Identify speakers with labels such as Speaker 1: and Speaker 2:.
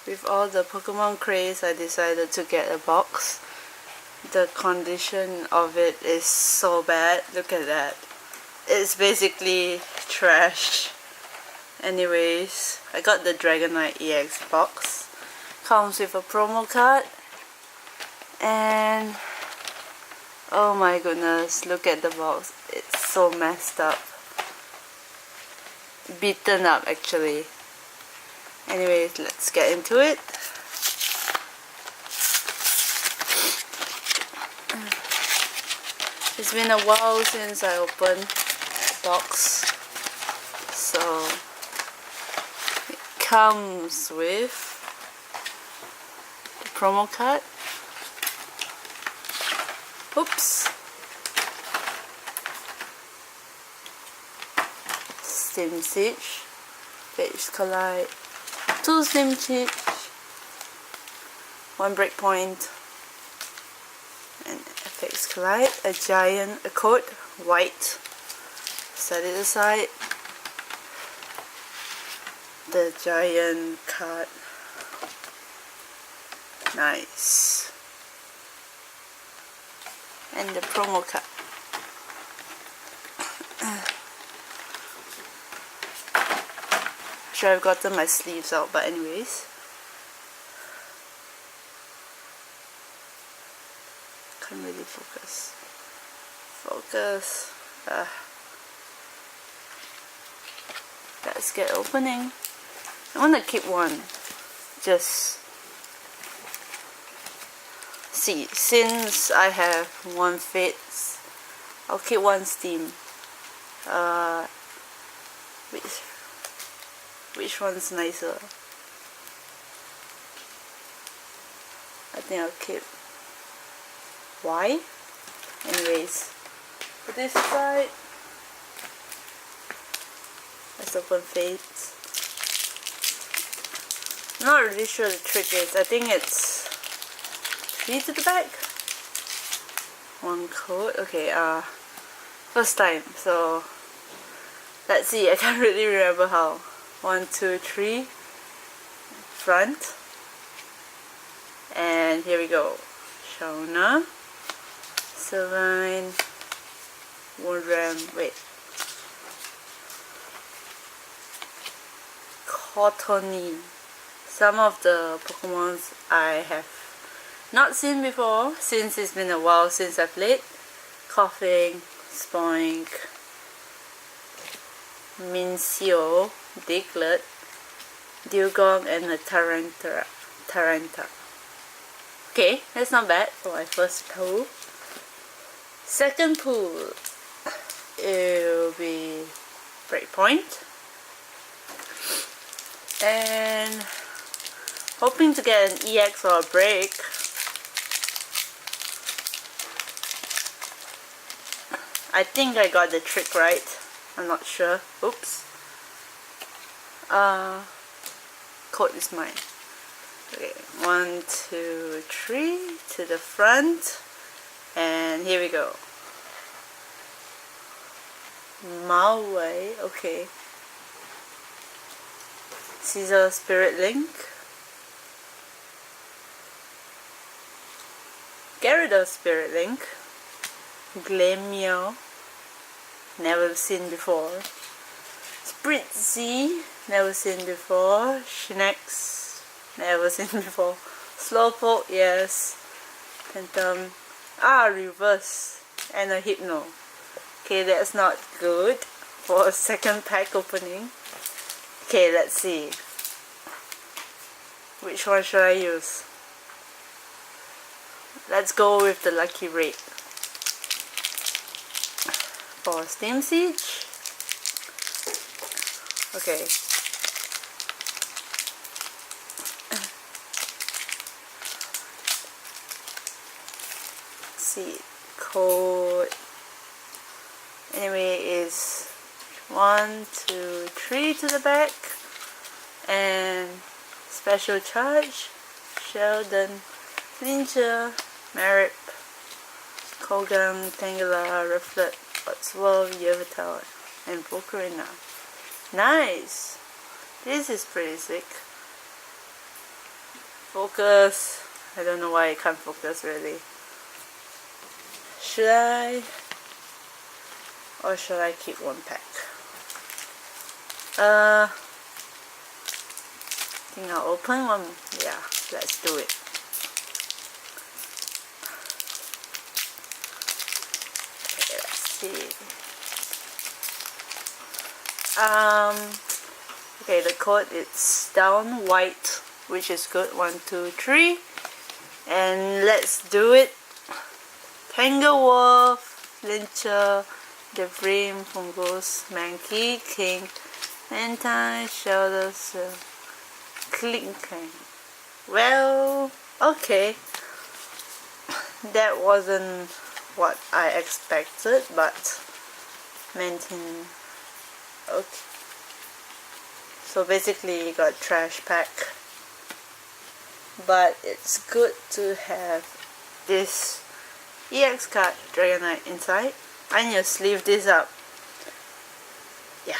Speaker 1: With all the Pokemon craze, I decided to get a box. The condition of it is so bad. Look at that. It's basically trash. Anyways, I got the Dragonite EX box. Comes with a promo card. And oh my goodness, look at the box. It's so messed up. Beaten up actually. Anyways, let's get into it. It's been a while since I opened the box. So it comes with the promo card. Oops. Steam Siege, Phase Collide, 2 Steam Siege, 1 Breakpoint, and Phase Collide, a giant, a code, white, set it aside, the giant card, nice, and the promo card. Sure, I've gotten my sleeves out, but anyways, can't really focus. Let's get opening. I want to keep one. Just see, since I have one Fates, I'll keep one Steam. Which one's nicer? I think I'll keep Y. Anyways, for this side, let's open Fates. I'm not really sure the trick is. I think it's 3 to the back. 1 code. Okay, first time, so let's see. I can't really remember how. 1, 2, 3, front, and here we go. Shauna, Sylvain, Woodram, wait, Cottony. Some of the Pokemons I have not seen before, since it's been a while since I played. Coughing, Spoink, Mincio, Diglett, Dugong, and a Taranta. Okay, that's not bad for my first pull. Second pull, it'll be Breakpoint. And hoping to get an EX or a Break. I think I got the trick right. I'm not sure. Oops. Code is mine. Okay, 1, 2, 3 to the front, and here we go. Malway, okay. Caesar Spirit Link, Gyarados Spirit Link, Glammeow, never seen before. Spritzy, never seen before. Schnex, never seen before. Slowpoke, yes. Phantom, reverse, and a Hypno. Okay, that's not good for a second pack opening. Okay, let's see. Which one should I use? Let's go with the lucky rate. For Steam Siege. Okay. See, code anyway is 1, 2, 3 to the back, and special charge, Sheldon, Ninja, Marip, Kogan, Tangela, Reflect, Watswell, Yveltal, and Volcarina. Nice! This is pretty sick. Focus. I don't know why it can't focus really. Should I? Or should I keep one pack? I think I'll open one. Yeah, let's do it. Okay, let's see. Okay, the code is down white, which is good. 1, 2, 3, and let's do it. Tanglewolf, Flincher, Devrim, Fungus, Mankey, King, Anti, Shoulder, Clinking. Well, okay. That wasn't what I expected, but maintain. Okay. So basically you got trash pack. But it's good to have this EX card Dragonite inside. I need to sleeve this up. Yeah.